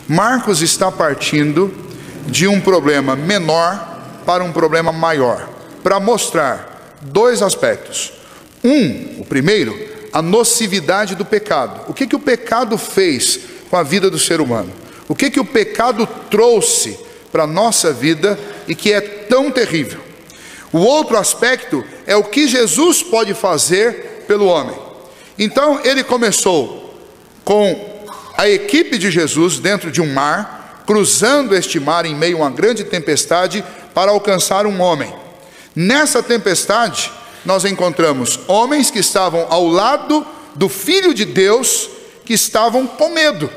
Marcos está partindo de um problema menor para um problema maior, para mostrar dois aspectos. O primeiro, a nocividade do pecado. O que o pecado fez com a vida do ser humano? O que o pecado trouxe para a nossa vida e que é tão terrível? O outro aspecto é o que Jesus pode fazer pelo homem. Então ele começou com a equipe de Jesus dentro de um mar, cruzando este mar em meio a uma grande tempestade para alcançar um homem. Nessa tempestade nós encontramos homens que estavam ao lado do Filho de Deus, que estavam com medo,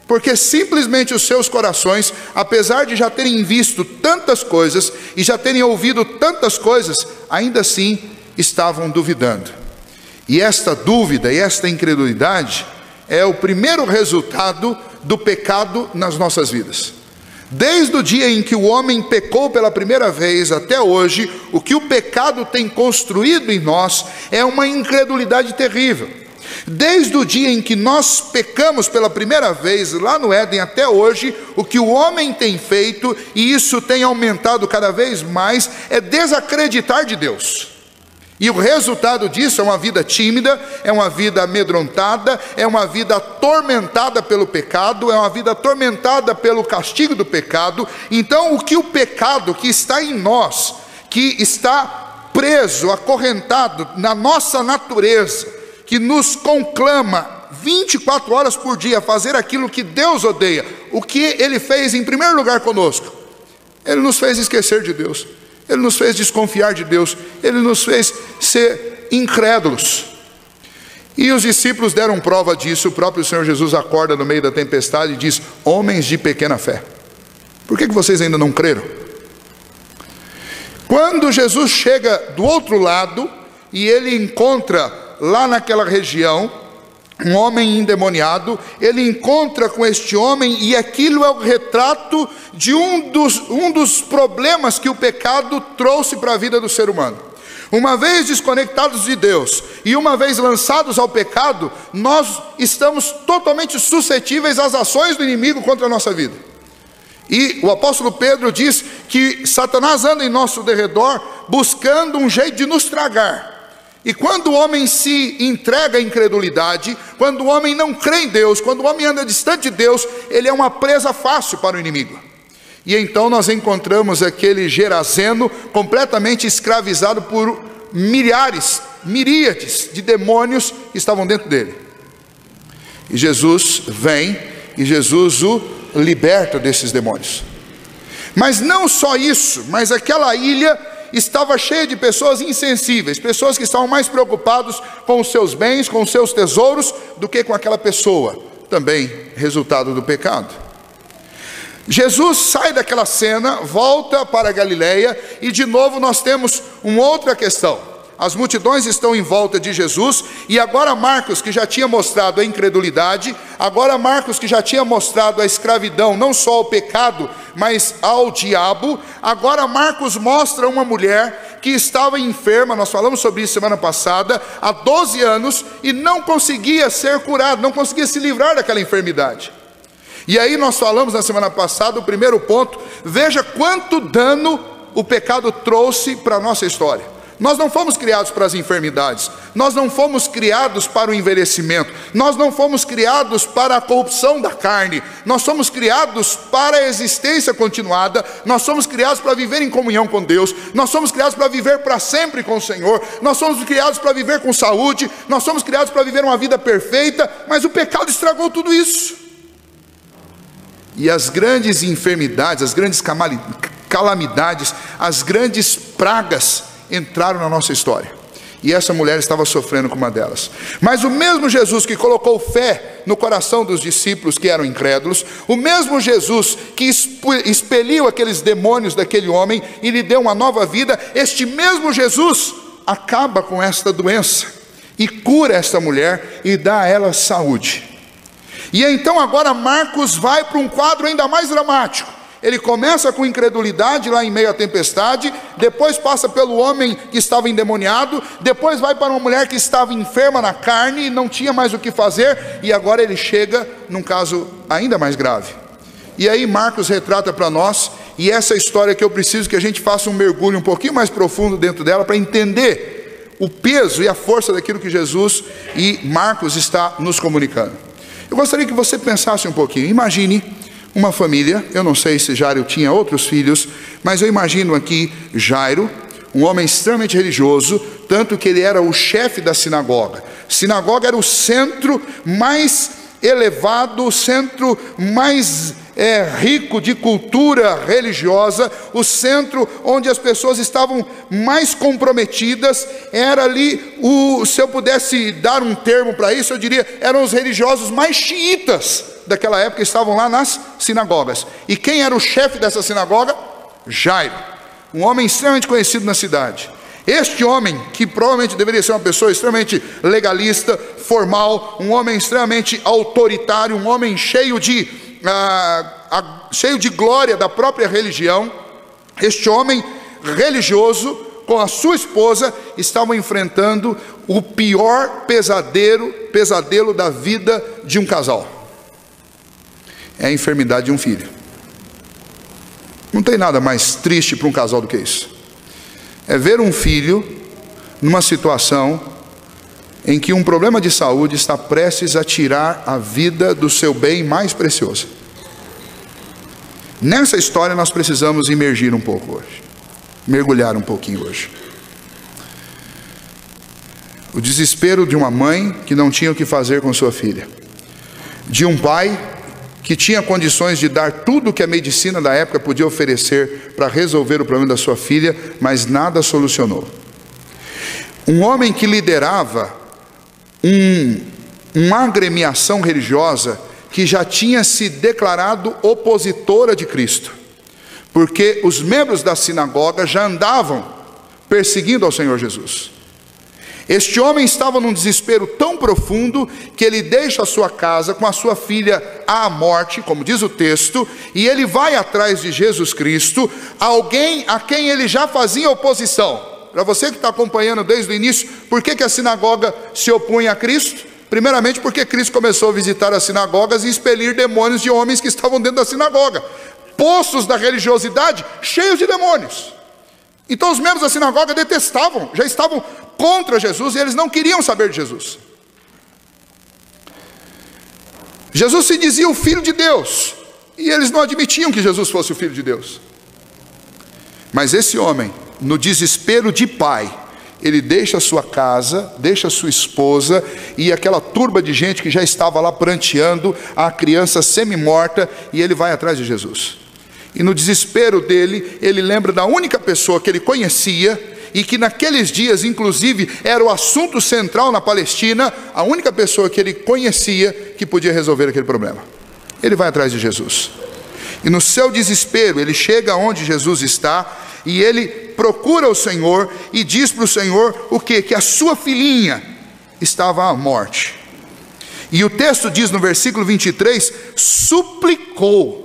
porque simplesmente os seus corações, apesar de já terem visto tantas coisas e já terem ouvido tantas coisas, ainda assim estavam duvidando. E esta dúvida e esta incredulidade é o primeiro resultado do pecado nas nossas vidas. Desde o dia em que o homem pecou pela primeira vez até hoje, o que o pecado tem construído em nós é uma incredulidade terrível. Desde o dia em que nós pecamos pela primeira vez lá no Éden até hoje, o que o homem tem feito, e isso tem aumentado cada vez mais, é desacreditar de Deus. E o resultado disso é uma vida tímida, é uma vida amedrontada, é uma vida atormentada pelo pecado, é uma vida atormentada pelo castigo do pecado. Então o que o pecado que está em nós, que está preso, acorrentado na nossa natureza, que nos conclama 24 horas por dia a fazer aquilo que Deus odeia, o que Ele fez em primeiro lugar conosco? Ele nos fez esquecer de Deus. Ele nos fez desconfiar de Deus. Ele nos fez ser incrédulos. E os discípulos deram prova disso. O próprio Senhor Jesus acorda no meio da tempestade e diz: homens de pequena fé, por que vocês ainda não creram? Quando Jesus chega do outro lado e ele encontra lá naquela região um homem endemoniado, ele encontra com este homem, e aquilo é o retrato de um dos problemas que o pecado trouxe para a vida do ser humano. Uma vez desconectados de Deus e uma vez lançados ao pecado, nós estamos totalmente suscetíveis às ações do inimigo contra a nossa vida. E o apóstolo Pedro diz que Satanás anda em nosso derredor buscando um jeito de nos tragar. E quando o homem se entrega à incredulidade, quando o homem não crê em Deus, quando o homem anda distante de Deus, ele é uma presa fácil para o inimigo. E então nós encontramos aquele Geraseno completamente escravizado por miríades de demônios que estavam dentro dele. E Jesus vem e Jesus o liberta desses demônios. Mas não só isso, mas aquela ilha estava cheia de pessoas insensíveis, pessoas que estavam mais preocupados com os seus bens, com os seus tesouros, do que com aquela pessoa, também resultado do pecado. Jesus sai daquela cena, volta para a Galileia, e de novo nós temos uma outra questão. As multidões estão em volta de Jesus, e agora Marcos, que já tinha mostrado a incredulidade, agora Marcos, que já tinha mostrado a escravidão, não só ao pecado, mas ao diabo, agora Marcos mostra uma mulher que estava enferma, nós falamos sobre isso semana passada, há 12 anos, e não conseguia ser curada, não conseguia se livrar daquela enfermidade. E aí nós falamos na semana passada, o primeiro ponto, veja quanto dano o pecado trouxe para a nossa história. Nós não fomos criados para as enfermidades, nós não fomos criados para o envelhecimento, nós não fomos criados para a corrupção da carne, nós somos criados para a existência continuada, nós somos criados para viver em comunhão com Deus, nós somos criados para viver para sempre com o Senhor, nós somos criados para viver com saúde, nós somos criados para viver uma vida perfeita, mas o pecado estragou tudo isso. E as grandes enfermidades, as grandes calamidades, as grandes pragas entraram na nossa história, e essa mulher estava sofrendo com uma delas. Mas o mesmo Jesus que colocou fé no coração dos discípulos que eram incrédulos, o mesmo Jesus que expeliu aqueles demônios daquele homem e lhe deu uma nova vida, este mesmo Jesus acaba com esta doença e cura esta mulher e dá a ela saúde. E então agora Marcos vai para um quadro ainda mais dramático. Ele começa com incredulidade lá em meio à tempestade, depois passa pelo homem que estava endemoniado, depois vai para uma mulher que estava enferma na carne e não tinha mais o que fazer, e agora ele chega num caso ainda mais grave. E aí Marcos retrata para nós, e essa história que eu preciso que a gente faça um mergulho um pouquinho mais profundo dentro dela, para entender o peso e a força daquilo que Jesus e Marcos está nos comunicando. Eu gostaria que você pensasse um pouquinho. Imagine uma família, eu não sei se Jairo tinha outros filhos, mas eu imagino aqui Jairo, um homem extremamente religioso, tanto que ele era o chefe da sinagoga. Sinagoga era o centro mais elevado, o centro mais rico de cultura religiosa, o centro onde as pessoas estavam mais comprometidas. Era ali, se eu pudesse dar um termo para isso, eu diria, eram os religiosos mais xiitas daquela época, estavam lá nas sinagogas. E quem era o chefe dessa sinagoga? Jairo, um homem extremamente conhecido na cidade. Este homem, que provavelmente deveria ser uma pessoa extremamente legalista, formal, um homem extremamente autoritário, um homem cheio de glória da própria religião, este homem religioso, com a sua esposa, estavam enfrentando o pior pesadelo da vida de um casal. É a enfermidade de um filho. Não tem nada mais triste para um casal do que isso. É ver um filho numa situação em que um problema de saúde está prestes a tirar a vida do seu bem mais precioso. Nessa história nós precisamos imergir um pouco hoje, mergulhar um pouquinho hoje. O desespero de uma mãe que não tinha o que fazer com sua filha, de um pai que tinha condições de dar tudo que a medicina da época podia oferecer para resolver o problema da sua filha, mas nada solucionou. Um homem que liderava uma agremiação religiosa que já tinha se declarado opositora de Cristo, porque os membros da sinagoga já andavam perseguindo ao Senhor Jesus. Este homem estava num desespero tão profundo que ele deixa a sua casa com a sua filha à morte, como diz o texto, e ele vai atrás de Jesus Cristo, alguém a quem ele já fazia oposição. Para você que está acompanhando desde o início, por que a sinagoga se opunha a Cristo? Primeiramente porque Cristo começou a visitar as sinagogas e expelir demônios de homens que estavam dentro da sinagoga, poços da religiosidade cheios de demônios. Então os membros da sinagoga detestavam, já estavam contra Jesus, e eles não queriam saber de Jesus. Jesus se dizia o Filho de Deus, e eles não admitiam que Jesus fosse o Filho de Deus. Mas esse homem, no desespero de pai, ele deixa a sua casa, deixa a sua esposa e aquela turba de gente que já estava lá pranteando a criança semi-morta, e ele vai atrás de Jesus. E no desespero dele, ele lembra da única pessoa que ele conhecia, e que naqueles dias, inclusive, era o assunto central na Palestina, a única pessoa que ele conhecia que podia resolver aquele problema. Ele vai atrás de Jesus. E no seu desespero, ele chega onde Jesus está, e ele procura o Senhor, e diz para o Senhor o quê? Que a sua filhinha estava à morte. E o texto diz no versículo 23, suplicou.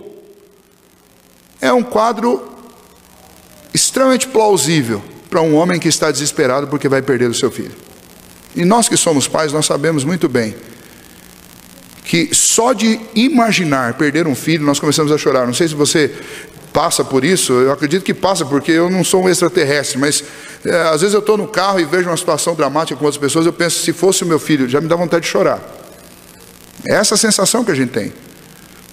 É um quadro extremamente plausível para um homem que está desesperado porque vai perder o seu filho. E nós que somos pais, nós sabemos muito bem que só de imaginar perder um filho, nós começamos a chorar. Não sei se você passa por isso, eu acredito que passa, porque eu não sou um extraterrestre, mas às vezes eu estou no carro e vejo uma situação dramática com outras pessoas, eu penso, se fosse o meu filho, já me dá vontade de chorar. É essa a sensação que a gente tem.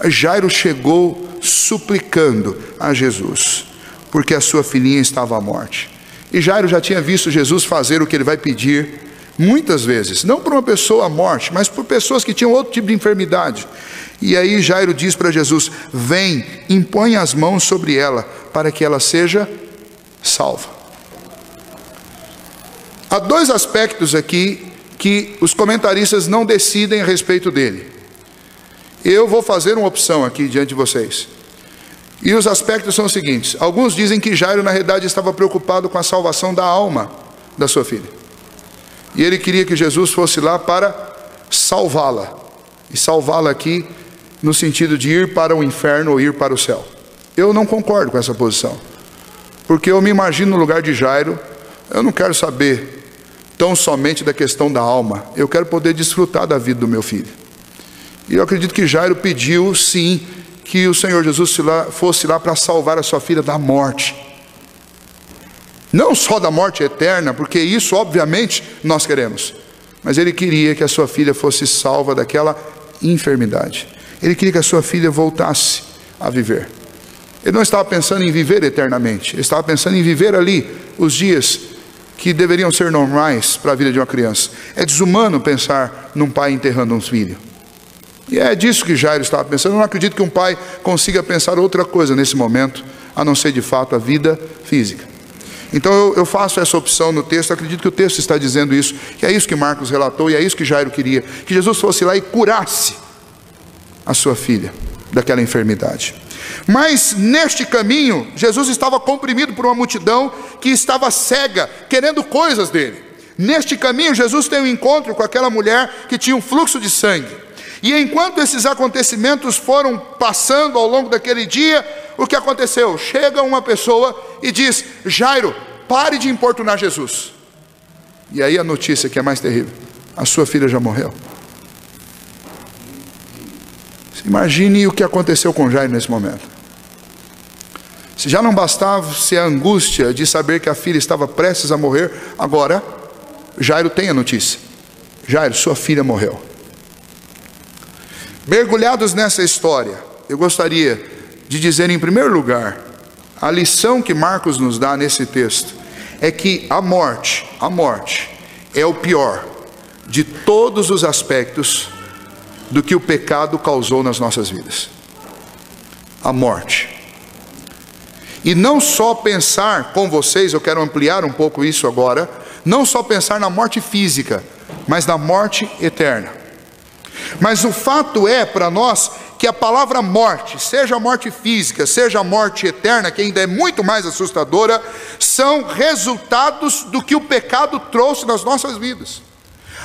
Jairo chegou suplicando a Jesus, porque a sua filhinha estava à morte. E Jairo já tinha visto Jesus fazer o que ele vai pedir muitas vezes, não por uma pessoa à morte, mas por pessoas que tinham outro tipo de enfermidade. E aí Jairo diz para Jesus, vem, impõe as mãos sobre ela, para que ela seja salva. Há dois aspectos aqui que os comentaristas não decidem a respeito dele. Eu vou fazer uma opção aqui diante de vocês. E os aspectos são os seguintes. Alguns dizem que Jairo na realidade estava preocupado com a salvação da alma da sua filha, e ele queria que Jesus fosse lá para salvá-la. E salvá-la aqui no sentido de ir para o inferno ou ir para o céu. Eu não concordo com essa posição, porque eu me imagino no lugar de Jairo. Eu não quero saber tão somente da questão da alma, eu quero poder desfrutar da vida do meu filho. E eu acredito que Jairo pediu sim que o Senhor Jesus fosse lá para salvar a sua filha da morte. Não só da morte eterna, porque isso obviamente nós queremos, mas Ele queria que a sua filha fosse salva daquela enfermidade. Ele queria que a sua filha voltasse a viver. Ele não estava pensando em viver eternamente, ele estava pensando em viver ali os dias que deveriam ser normais para a vida de uma criança. É desumano pensar num pai enterrando um filho. E é disso que Jairo estava pensando. Eu não acredito que um pai consiga pensar outra coisa nesse momento, a não ser de fato a vida física. Então eu faço essa opção no texto, acredito que o texto está dizendo isso, que é isso que Marcos relatou, e é isso que Jairo queria, que Jesus fosse lá e curasse a sua filha daquela enfermidade. Mas neste caminho, Jesus estava comprimido por uma multidão que estava cega, querendo coisas dele. Neste caminho, Jesus tem um encontro com aquela mulher que tinha um fluxo de sangue. E enquanto esses acontecimentos foram passando ao longo daquele dia, o que aconteceu? Chega uma pessoa e diz: Jairo, pare de importunar Jesus. E aí a notícia que é mais terrível: a sua filha já morreu. Imagine o que aconteceu com Jairo nesse momento. Se já não bastava a angústia de saber que a filha estava prestes a morrer, agora Jairo tem a notícia: Jairo, sua filha morreu. Mergulhados nessa história, eu gostaria de dizer em primeiro lugar, a lição que Marcos nos dá nesse texto é que a morte é o pior de todos os aspectos do que o pecado causou nas nossas vidas. A morte. E não só pensar com vocês, eu quero ampliar um pouco isso agora, não só pensar na morte física, mas na morte eterna. Mas o fato é para nós que a palavra morte, seja a morte física, seja a morte eterna, que ainda é muito mais assustadora, são resultados do que o pecado trouxe nas nossas vidas.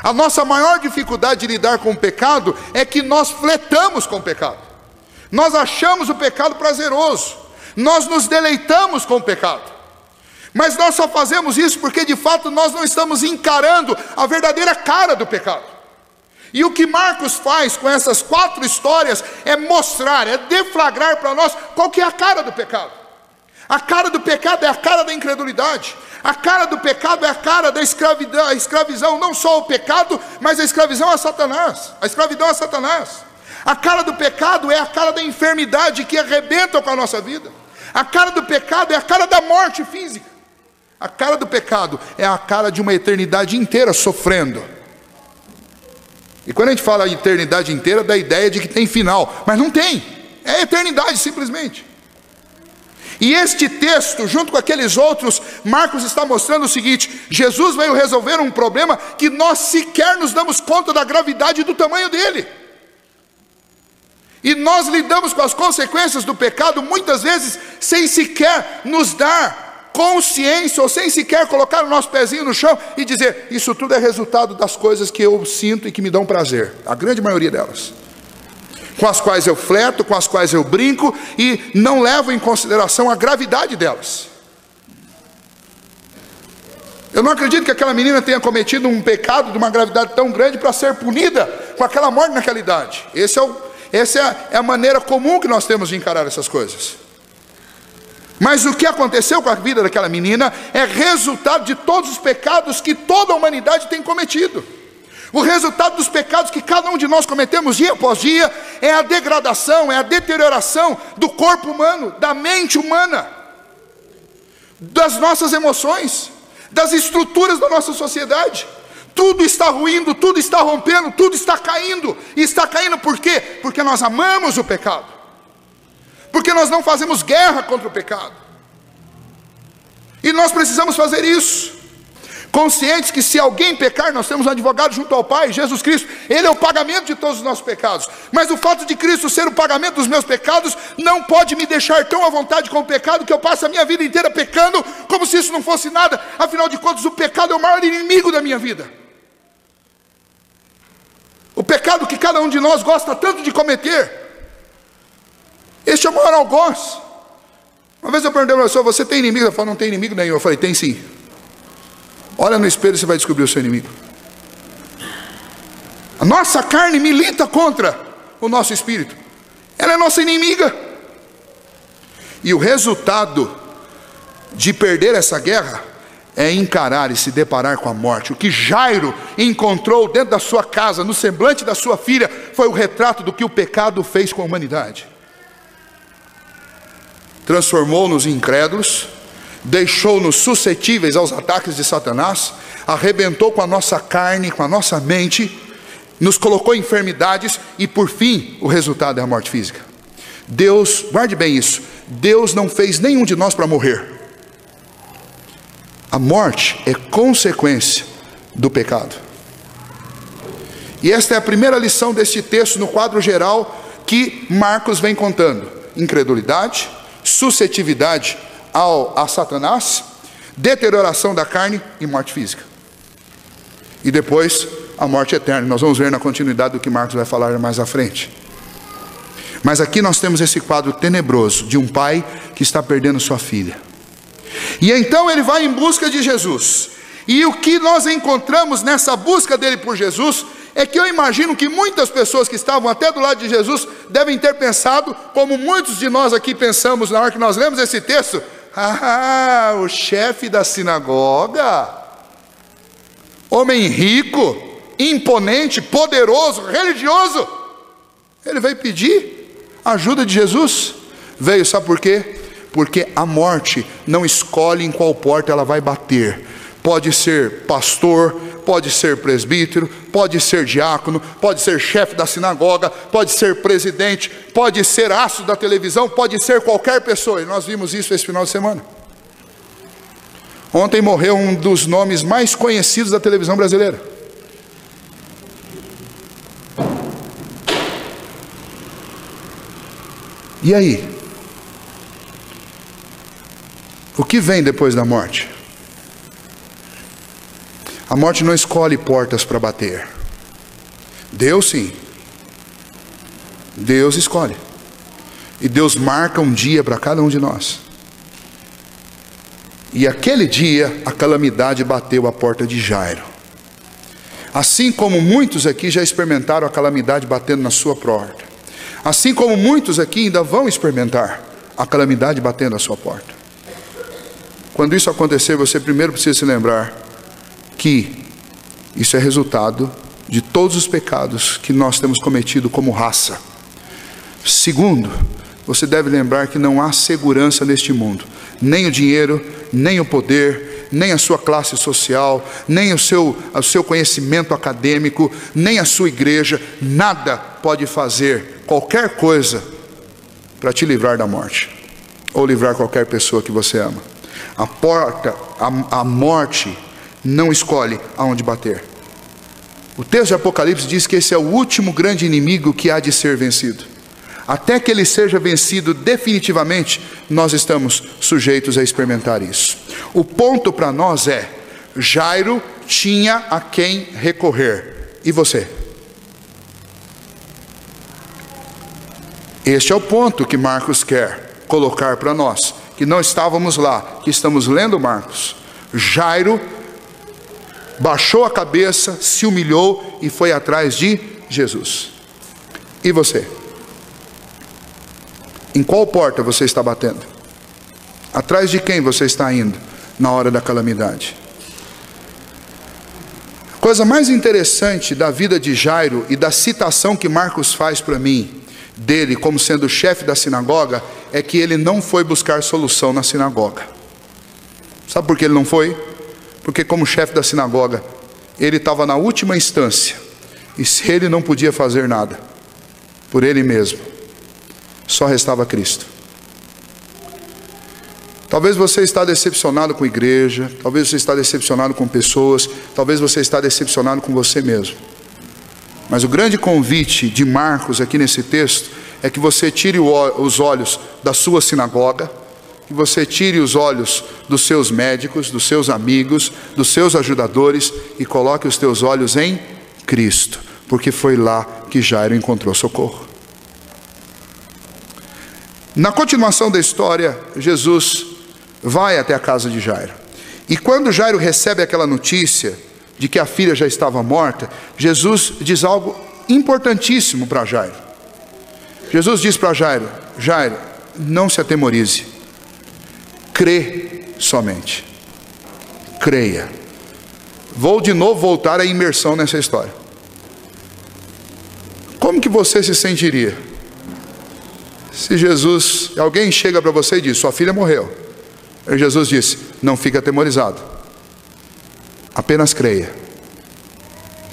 A nossa maior dificuldade de lidar com o pecado é que nós flertamos com o pecado. Nós achamos o pecado prazeroso, nós nos deleitamos com o pecado. Mas nós só fazemos isso porque de fato nós não estamos encarando a verdadeira cara do pecado. E o que Marcos faz com essas 4 histórias é mostrar, é deflagrar para nós qual que é a cara do pecado. A cara do pecado é a cara da incredulidade. A cara do pecado é a cara da escravidão, a escravidão, não só ao pecado, mas a escravidão a Satanás. A escravidão a Satanás. A cara do pecado é a cara da enfermidade que arrebenta com a nossa vida. A cara do pecado é a cara da morte física. A cara do pecado é a cara de uma eternidade inteira sofrendo. E quando a gente fala eternidade inteira, dá a ideia de que tem final, mas não tem, é eternidade simplesmente. E este texto, junto com aqueles outros, Marcos está mostrando o seguinte: Jesus veio resolver um problema que nós sequer nos damos conta da gravidade e do tamanho dele. E nós lidamos com as consequências do pecado muitas vezes sem sequer nos dar consciência, ou sem sequer colocar o nosso pezinho no chão e dizer: isso tudo é resultado das coisas que eu sinto e que me dão prazer. A grande maioria delas, com as quais eu flerto, com as quais eu brinco, e não levo em consideração a gravidade delas. Eu não acredito que aquela menina tenha cometido um pecado de uma gravidade tão grande para ser punida com aquela morte naquela idade. Essa é a maneira comum que nós temos de encarar essas coisas. Mas o que aconteceu com a vida daquela menina é resultado de todos os pecados que toda a humanidade tem cometido. O resultado dos pecados que cada um de nós cometemos dia após dia é a degradação, é a deterioração do corpo humano, da mente humana, das nossas emoções, das estruturas da nossa sociedade. Tudo está ruindo, tudo está rompendo, tudo está caindo. E está caindo por quê? Porque nós amamos o pecado. Porque nós não fazemos guerra contra o pecado. E nós precisamos fazer isso, conscientes que se alguém pecar, nós temos um advogado junto ao Pai, Jesus Cristo. Ele é o pagamento de todos os nossos pecados. Mas o fato de Cristo ser o pagamento dos meus pecados não pode me deixar tão à vontade com o pecado que eu passo a minha vida inteira pecando como se isso não fosse nada. Afinal de contas, o pecado é o maior inimigo da minha vida. O pecado que cada um de nós gosta tanto de cometer. Este é o maior algoz. Uma vez eu perguntei para a pessoa: você tem inimigo? Ela falou: não tem inimigo nenhum. Eu falei: tem sim. Olha no espelho e você vai descobrir o seu inimigo. A nossa carne milita contra o nosso espírito. Ela é nossa inimiga. E o resultado de perder essa guerra é encarar e se deparar com a morte. O que Jairo encontrou dentro da sua casa, no semblante da sua filha, foi o retrato do que o pecado fez com a humanidade. Transformou-nos em incrédulos, deixou-nos suscetíveis aos ataques de Satanás, arrebentou com a nossa carne, com a nossa mente, nos colocou em enfermidades e por fim o resultado é a morte física. Deus, guarde bem isso, Deus não fez nenhum de nós para morrer. A morte é consequência do pecado. E esta é a primeira lição deste texto no quadro geral que Marcos vem contando: incredulidade, suscetividade a Satanás, deterioração da carne e morte física. E depois a morte eterna. Nós vamos ver na continuidade do que Marcos vai falar mais à frente. Mas aqui nós temos esse quadro tenebroso de um pai que está perdendo sua filha. E então ele vai em busca de Jesus. E o que nós encontramos nessa busca dele por Jesus é que eu imagino que muitas pessoas que estavam até do lado de Jesus devem ter pensado, como muitos de nós aqui pensamos na hora que nós lemos esse texto: ah, o chefe da sinagoga, homem rico, imponente, poderoso, religioso, ele veio pedir ajuda de Jesus. Veio, sabe por quê? Porque a morte não escolhe em qual porta ela vai bater. Pode ser pastor, pode ser presbítero, pode ser diácono, pode ser chefe da sinagoga, pode ser presidente, pode ser astro da televisão, pode ser qualquer pessoa. E nós vimos isso esse final de semana. Ontem morreu um dos nomes mais conhecidos da televisão brasileira. E aí? O que vem depois da morte? A morte não escolhe portas para bater. Deus sim. Deus escolhe. E Deus marca um dia para cada um de nós. E aquele dia a calamidade bateu à porta de Jairo. Assim como muitos aqui já experimentaram a calamidade batendo na sua porta. Assim como muitos aqui ainda vão experimentar a calamidade batendo à sua porta. Quando isso acontecer, você primeiro precisa se lembrar que isso é resultado de todos os pecados que nós temos cometido como raça. Segundo, você deve lembrar que não há segurança neste mundo. Nem o dinheiro, nem o poder, nem a sua classe social, nem o seu conhecimento acadêmico, nem a sua igreja, nada pode fazer qualquer coisa para te livrar da morte, ou livrar qualquer pessoa que você ama. A morte não escolhe aonde bater. O texto de Apocalipse diz que esse é o último grande inimigo que há de ser vencido. Até que ele seja vencido definitivamente, nós estamos sujeitos a experimentar isso. O ponto para nós é: Jairo tinha a quem recorrer. E você? Este é o ponto que Marcos quer colocar para nós, que não estávamos lá, que estamos lendo Marcos. Jairo baixou a cabeça, se humilhou e foi atrás de Jesus. E você? Em qual porta você está batendo? Atrás de quem você está indo na hora da calamidade? A coisa mais interessante da vida de Jairo e da citação que Marcos faz para mim dele como sendo o chefe da sinagoga é que ele não foi buscar solução na sinagoga. Sabe por que ele não foi? Porque como chefe da sinagoga, ele estava na última instância. E se ele não podia fazer nada por ele mesmo, só restava Cristo. Talvez você está decepcionado com a igreja, talvez você está decepcionado com pessoas, talvez você está decepcionado com você mesmo. Mas o grande convite de Marcos aqui nesse texto é que você tire os olhos da sua sinagoga, que você tire os olhos dos seus médicos, dos seus amigos, dos seus ajudadores e coloque os teus olhos em Cristo, porque foi lá que Jairo encontrou socorro. Na continuação da história, Jesus vai até a casa de Jairo. E quando Jairo recebe aquela notícia de que a filha já estava morta, Jesus diz algo importantíssimo para Jairo. Jesus diz para Jairo: Jairo, não se atemorize, crê somente, creia. Vou de novo voltar à imersão nessa história. Como que você se sentiria se alguém chega para você e diz: sua filha morreu? E Jesus disse: não fique atemorizado, apenas creia.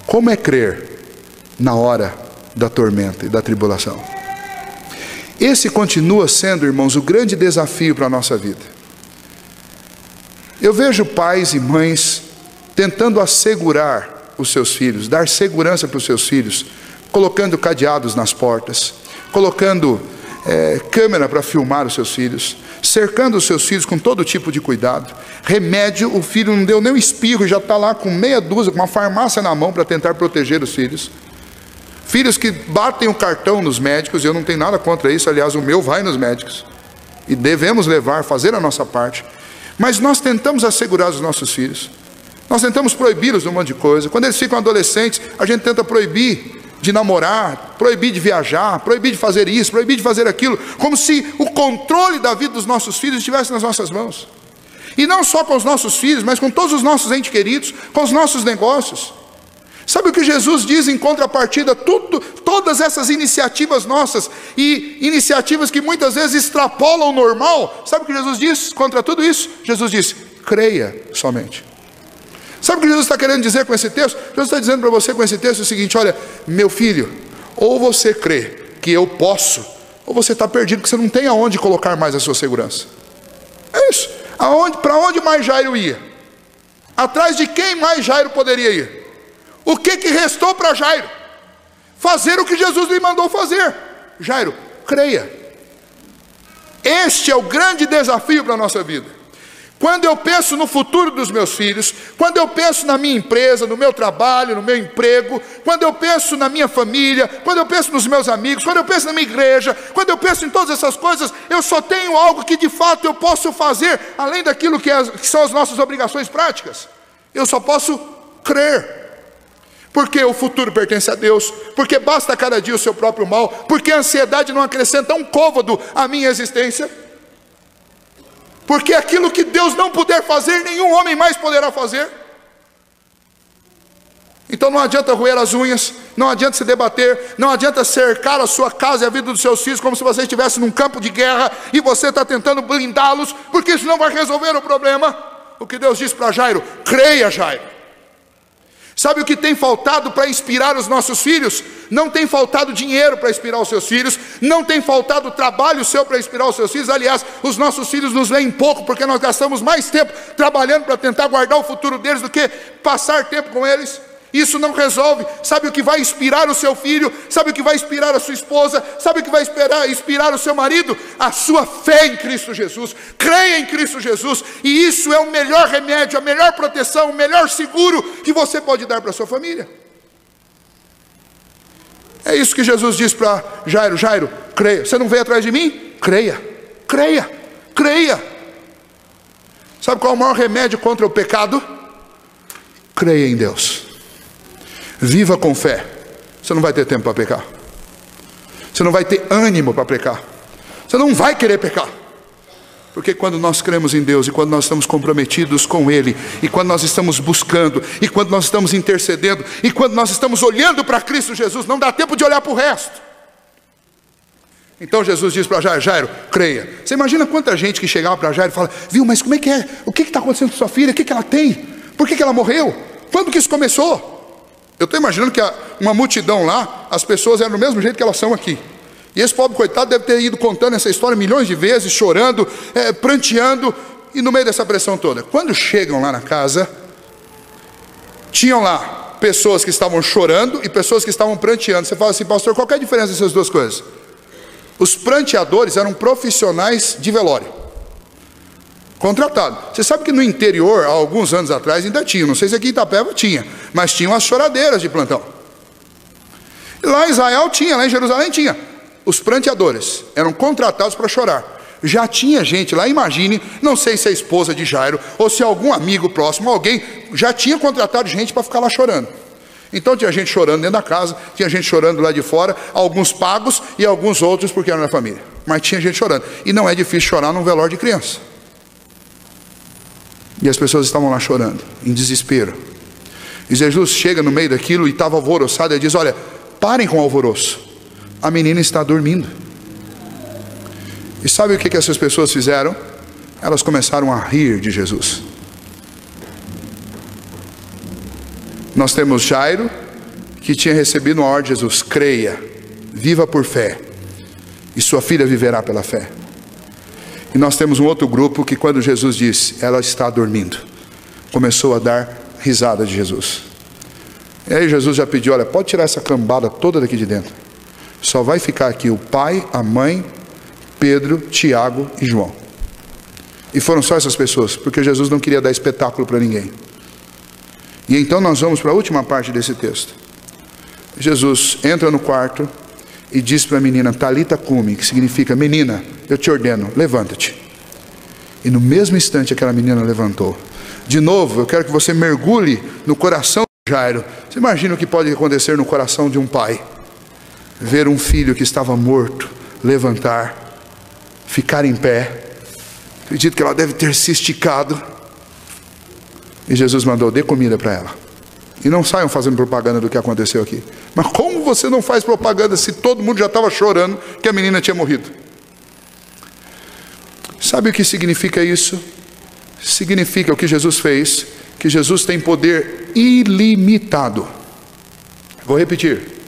Como é crer na hora da tormenta e da tribulação? Esse continua sendo, irmãos, o grande desafio para a nossa vida. Eu vejo pais e mães tentando assegurar os seus filhos, dar segurança para os seus filhos, colocando cadeados nas portas, colocando câmera para filmar os seus filhos, cercando os seus filhos com todo tipo de cuidado. Remédio, o filho não deu nem um espirro e já está lá com meia dúzia, com uma farmácia na mão para tentar proteger os filhos. Filhos que batem o cartão nos médicos, e eu não tenho nada contra isso, aliás, o meu vai nos médicos, e devemos levar, fazer a nossa parte, mas nós tentamos assegurar os nossos filhos, nós tentamos proibi-los de um monte de coisa. Quando eles ficam adolescentes, a gente tenta proibir de namorar, proibir de viajar, proibir de fazer isso, proibir de fazer aquilo, como se o controle da vida dos nossos filhos estivesse nas nossas mãos. E não só com os nossos filhos, mas com todos os nossos entes queridos, com os nossos negócios. Sabe o que Jesus diz em contrapartida? Todas essas iniciativas nossas, e iniciativas que muitas vezes extrapolam o normal, sabe o que Jesus diz contra tudo isso? Jesus diz: creia somente. Sabe o que Jesus está querendo dizer com esse texto? Jesus está dizendo para você com esse texto o seguinte: olha, meu filho, ou você crê que eu posso, ou você está perdido, porque você não tem aonde colocar mais a sua segurança. É isso. Para onde mais Jairo ia? Atrás de quem mais Jairo poderia ir? O que restou para Jairo? Fazer o que Jesus lhe mandou fazer. Jairo, creia. Este é o grande desafio para a nossa vida. Quando eu penso no futuro dos meus filhos, quando eu penso na minha empresa, no meu trabalho, no meu emprego, quando eu penso na minha família, quando eu penso nos meus amigos, quando eu penso na minha igreja, quando eu penso em todas essas coisas, eu só tenho algo que de fato eu posso fazer, além daquilo que são as nossas obrigações práticas. Eu só posso crer. Porque o futuro pertence a Deus, porque basta cada dia o seu próprio mal, porque a ansiedade não acrescenta um côvado à minha existência, porque aquilo que Deus não puder fazer, nenhum homem mais poderá fazer. Então não adianta roer as unhas, não adianta se debater, não adianta cercar a sua casa e a vida dos seus filhos como se você estivesse num campo de guerra e você está tentando blindá-los, porque isso não vai resolver o problema. O que Deus diz para Jairo: creia, Jairo. Sabe o que tem faltado para inspirar os nossos filhos? Não tem faltado dinheiro para inspirar os seus filhos, não tem faltado trabalho seu para inspirar os seus filhos. Aliás, os nossos filhos nos veem pouco, porque nós gastamos mais tempo trabalhando para tentar guardar o futuro deles do que passar tempo com eles. Isso não resolve. Sabe o que vai inspirar o seu filho? Sabe o que vai inspirar a sua esposa? Sabe o que vai inspirar o seu marido? A sua fé em Cristo Jesus. Creia em Cristo Jesus. E isso é o melhor remédio, a melhor proteção, o melhor seguro que você pode dar para a sua família. É isso que Jesus diz para Jairo: Jairo, creia. Você não veio atrás de mim? Creia, creia, creia. Sabe qual é o maior remédio contra o pecado? Creia em Deus. Viva com fé. Você não vai ter tempo para pecar. Você não vai ter ânimo para pecar. Você não vai querer pecar. Porque quando nós cremos em Deus, e quando nós estamos comprometidos com Ele, e quando nós estamos buscando, e quando nós estamos intercedendo, e quando nós estamos olhando para Cristo Jesus, não dá tempo de olhar para o resto. Então Jesus diz para Jairo: Jairo, creia. Você imagina quanta gente que chegava para Jairo e fala: viu, mas como é que é? O que está acontecendo com sua filha? O que ela tem? Por que ela morreu? Quando que isso começou? Eu estou imaginando que uma multidão lá, as pessoas eram do mesmo jeito que elas são aqui. E esse pobre coitado deve ter ido contando essa história milhões de vezes, chorando, pranteando, e no meio dessa pressão toda. Quando chegam lá na casa, tinham lá pessoas que estavam chorando e pessoas que estavam pranteando. Você fala assim: pastor, qual que é a diferença dessas duas coisas? Os pranteadores eram profissionais de velório, contratado. Você sabe que no interior, há alguns anos atrás, ainda tinha, não sei se aqui em Itapeva tinha, mas tinham as choradeiras de plantão. Lá em Israel tinha, lá em Jerusalém tinha. Os pranteadores eram contratados para chorar. Já tinha gente lá, imagine, não sei se é a esposa de Jairo, ou se algum amigo próximo, alguém, já tinha contratado gente para ficar lá chorando. Então tinha gente chorando dentro da casa, tinha gente chorando lá de fora, alguns pagos e alguns outros porque eram da família. Mas tinha gente chorando. E não é difícil chorar num velório de criança. E as pessoas estavam lá chorando, em desespero. E Jesus chega no meio daquilo e estava alvoroçado e diz: olha, parem com o alvoroço, a menina está dormindo. E sabe o que essas pessoas fizeram? Elas começaram a rir de Jesus. Nós temos Jairo, que tinha recebido uma ordem de Jesus: creia, viva por fé, e sua filha viverá pela fé. E nós temos um outro grupo que, quando Jesus disse, ela está dormindo, começou a dar risada de Jesus. E aí Jesus já pediu: olha, pode tirar essa cambada toda daqui de dentro, só vai ficar aqui o pai, a mãe, Pedro, Tiago e João. E foram só essas pessoas, porque Jesus não queria dar espetáculo para ninguém. E então nós vamos para a última parte desse texto. Jesus entra no quarto e diz para a menina: Talita cumi, que significa: menina, eu te ordeno, levanta-te. E no mesmo instante aquela menina levantou. De novo, eu quero que você mergulhe no coração de Jairo. Você imagina o que pode acontecer no coração de um pai: ver um filho que estava morto levantar, ficar em pé. Acredito que ela deve ter se esticado. E Jesus mandou: dê comida para ela. E não saiam fazendo propaganda do que aconteceu aqui. Mas como você não faz propaganda se todo mundo já estava chorando que a menina tinha morrido? Sabe o que significa isso? Significa o que Jesus fez, que Jesus tem poder ilimitado. Vou repetir.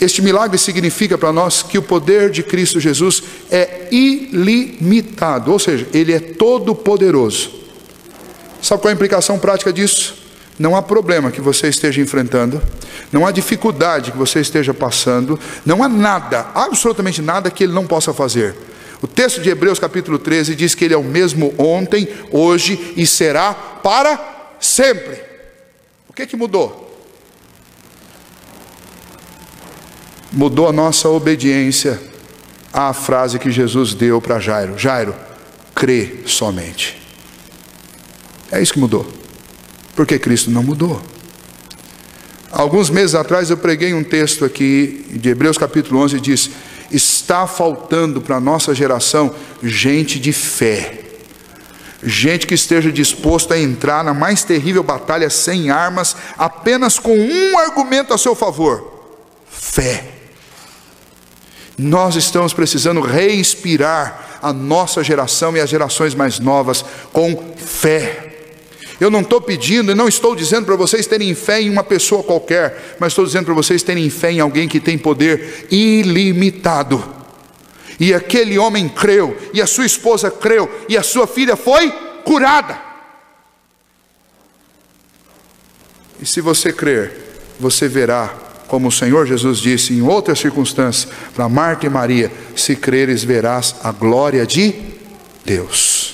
Este milagre significa para nós que o poder de Cristo Jesus é ilimitado, ou seja, Ele é todo poderoso. Sabe qual é a implicação prática disso? Não há problema que você esteja enfrentando, não há dificuldade que você esteja passando, não há nada, absolutamente nada que Ele não possa fazer. O texto de Hebreus capítulo 13 diz que Ele é o mesmo ontem, hoje e será para sempre. O que mudou? Mudou a nossa obediência à frase que Jesus deu para Jairo: Jairo, crê somente. É isso que mudou, porque Cristo não mudou. Alguns meses atrás eu preguei um texto aqui de Hebreus capítulo 11 e diz: está faltando para a nossa geração gente de fé, gente que esteja disposto a entrar na mais terrível batalha sem armas, apenas com um argumento a seu favor: fé. Nós estamos precisando reinspirar a nossa geração e as gerações mais novas com fé. Eu não estou pedindo e não estou dizendo para vocês terem fé em uma pessoa qualquer, mas estou dizendo para vocês terem fé em alguém que tem poder ilimitado. E aquele homem creu, e a sua esposa creu, e a sua filha foi curada. E se você crer, você verá, como o Senhor Jesus disse em outra circunstância para Marta e Maria: se creres, verás a glória de Deus.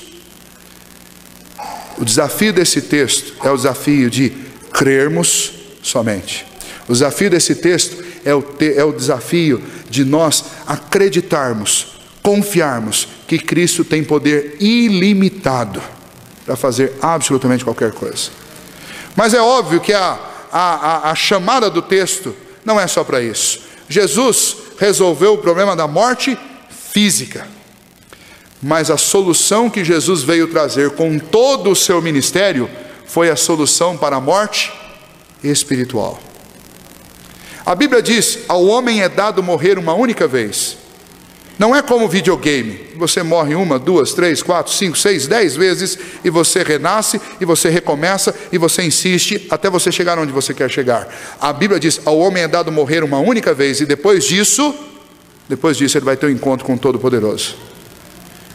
O desafio desse texto é o desafio de crermos somente. O desafio desse texto é o desafio de nós acreditarmos, confiarmos que Cristo tem poder ilimitado para fazer absolutamente qualquer coisa. Mas é óbvio que a chamada do texto não é só para isso. Jesus resolveu o problema da morte física, mas a solução que Jesus veio trazer com todo o seu ministério foi a solução para a morte espiritual. A Bíblia diz: ao homem é dado morrer uma única vez. Não é como videogame, você morre 1, 2, 3, 4, 5, 6, 10 vezes e você renasce, e você recomeça, e você insiste até você chegar onde você quer chegar. A Bíblia diz: ao homem é dado morrer uma única vez, e depois disso ele vai ter um encontro com o Todo-Poderoso.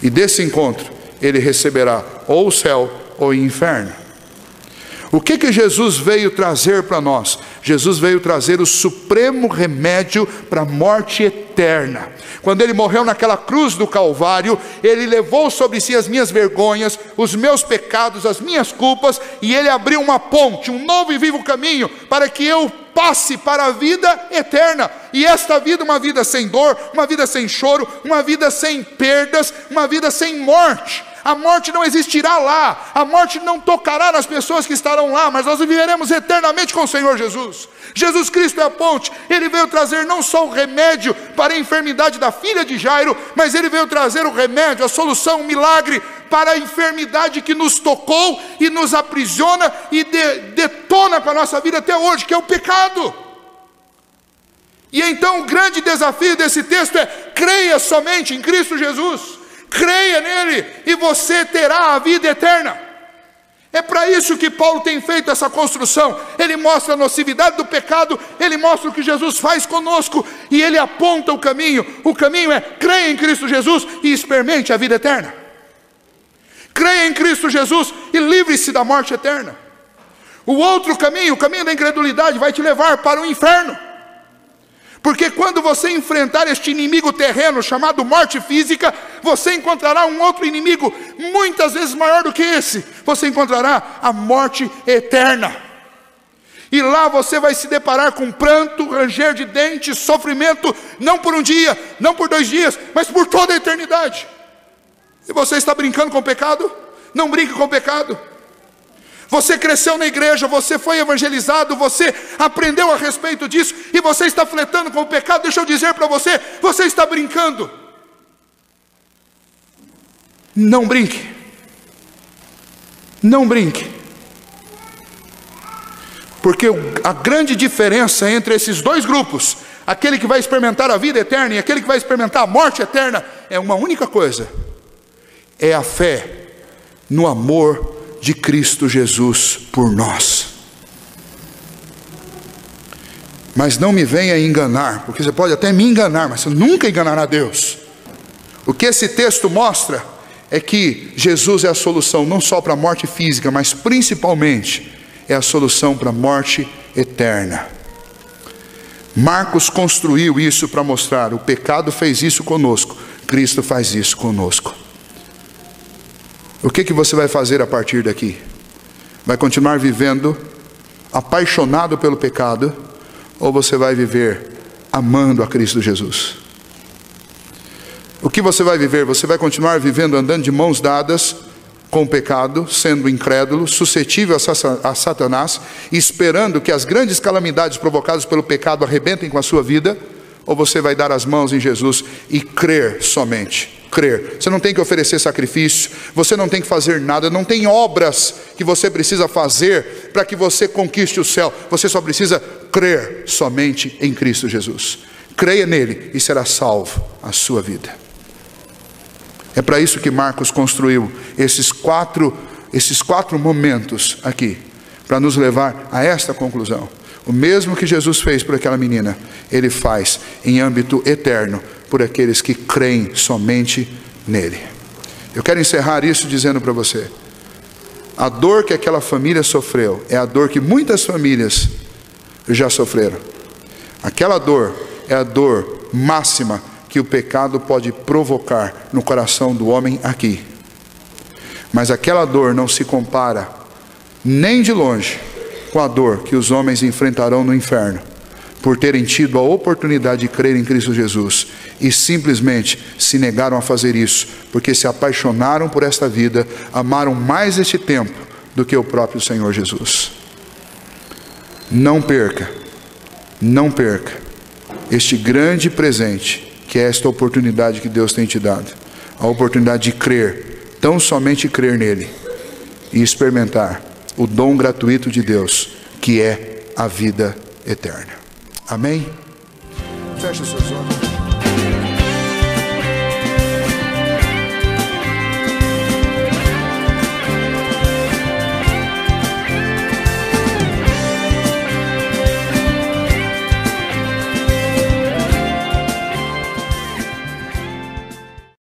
E desse encontro ele receberá ou o céu ou o inferno. O que Jesus veio trazer para nós? Jesus veio trazer o supremo remédio para a morte eterna. Quando Ele morreu naquela cruz do Calvário, Ele levou sobre si as minhas vergonhas, os meus pecados, as minhas culpas, e Ele abriu uma ponte, um novo e vivo caminho, para que eu passe para a vida eterna. E esta vida, uma vida sem dor, uma vida sem choro, uma vida sem perdas, uma vida sem morte. A morte não existirá lá, a morte não tocará nas pessoas que estarão lá, mas nós viveremos eternamente com o Senhor Jesus. Jesus Cristo é a ponte. Ele veio trazer não só o remédio para a enfermidade da filha de Jairo, mas Ele veio trazer o remédio, a solução, o milagre para a enfermidade que nos tocou e nos aprisiona e detona com a nossa vida até hoje, que é o pecado. E então o grande desafio desse texto é: creia somente em Cristo Jesus, creia nele e você terá a vida eterna. É para isso que Paulo tem feito essa construção. Ele mostra a nocividade do pecado, ele mostra o que Jesus faz conosco e ele aponta o caminho. O caminho é: creia em Cristo Jesus e experimente a vida eterna. Creia em Cristo Jesus e livre-se da morte eterna. O outro caminho, o caminho da incredulidade, vai te levar para o inferno. Porque quando você enfrentar este inimigo terreno chamado morte física, você encontrará um outro inimigo muitas vezes maior do que esse. Você encontrará a morte eterna. E lá você vai se deparar com pranto, ranger de dentes, sofrimento, não por um dia, não por 2 dias, mas por toda a eternidade. E você está brincando com o pecado? Não brinque com o pecado. Você cresceu na igreja, você foi evangelizado, você aprendeu a respeito disso, e você está flertando com o pecado. Deixa eu dizer para você, você está brincando. Não brinque. Não brinque. Porque a grande diferença entre esses 2 grupos, aquele que vai experimentar a vida eterna e aquele que vai experimentar a morte eterna, é uma única coisa: é a fé no amor de Cristo Jesus por nós. Mas não me venha enganar, porque você pode até me enganar, mas você nunca enganará Deus. O que esse texto mostra é que Jesus é a solução não só para a morte física, mas principalmente é a solução para a morte eterna. Marcos construiu isso para mostrar: o pecado fez isso conosco, Cristo faz isso conosco. O que você vai fazer a partir daqui? Vai continuar vivendo apaixonado pelo pecado, ou você vai viver amando a Cristo Jesus? O que você vai viver? Você vai continuar vivendo andando de mãos dadas com o pecado, sendo incrédulo, suscetível a Satanás, esperando que as grandes calamidades provocadas pelo pecado arrebentem com a sua vida? Ou você vai dar as mãos em Jesus e crer somente? Crer. Você não tem que oferecer sacrifício, você não tem que fazer nada, não tem obras que você precisa fazer para que você conquiste o céu. Você só precisa crer somente em Cristo Jesus. Creia nele e será salvo a sua vida. É para isso que Marcos construiu esses quatro momentos aqui, para nos levar a esta conclusão. O mesmo que Jesus fez por aquela menina, Ele faz em âmbito eterno por aqueles que creem somente nele. Eu quero encerrar isso dizendo para você: a dor que aquela família sofreu é a dor que muitas famílias já sofreram. Aquela dor é a dor máxima que o pecado pode provocar no coração do homem aqui. Mas aquela dor não se compara nem de longe com a dor que os homens enfrentarão no inferno, por terem tido a oportunidade de crer em Cristo Jesus e simplesmente se negaram a fazer isso, porque se apaixonaram por esta vida, amaram mais este tempo do que o próprio Senhor Jesus. Não perca este grande presente, que é esta oportunidade que Deus tem te dado, a oportunidade de crer, tão somente crer nele e experimentar o dom gratuito de Deus, que é a vida eterna. Amém? Feche os seus olhos.